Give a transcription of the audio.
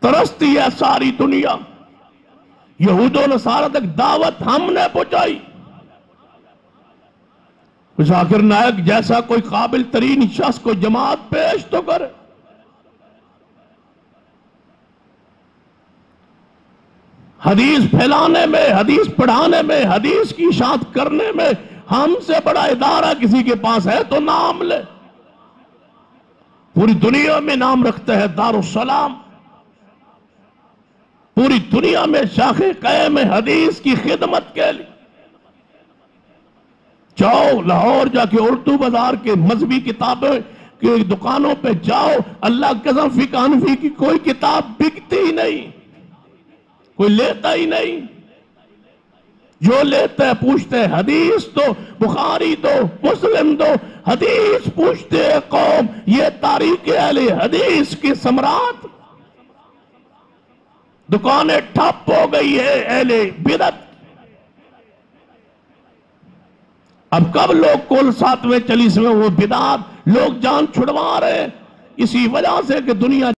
ترستی ہے ساری دنیا. یہود و نصارہ تک دعوت ہم نے پہنچائی. ذاکر نائک جیسا کوئی قابل ترین شخص کو جماعت پیش تو کرے. حدیث پھیلانے میں، حدیث پڑھانے میں، حدیث کی اشاعت کرنے میں ہم سے بڑا ادارہ کسی کے پاس ہے تو نام لے. پوری دنیا میں نام رکھتا ہے دارالسلام. پوری دنیا میں شاخ قائم حدیث کی خدمت کے لیے. جاؤ لاہور جا کے اردو بازار کے مذہبی کتابیں کی دکانوں پہ جاؤ، اللہ قسم فقہ حنفی کی کوئی کتاب بکتی ہی نہیں، کوئی لیتا ہی نہیں. جو لیتا ہے پوچھتے ہیں حدیث دو، بخاری دو، مسلم دو. حدیث پوچھتے ہیں قوم، یہ تاریخ اہل حدیث کی سمراٹ. دکانیں ٹھپ ہو گئی ہے اہل بدعت. اب کب لوگ کل 7ویں 40ویں وہ بدعت لوگ جان چھڑوا رہے ہیں؟ اسی وجہ سے کہ دنیا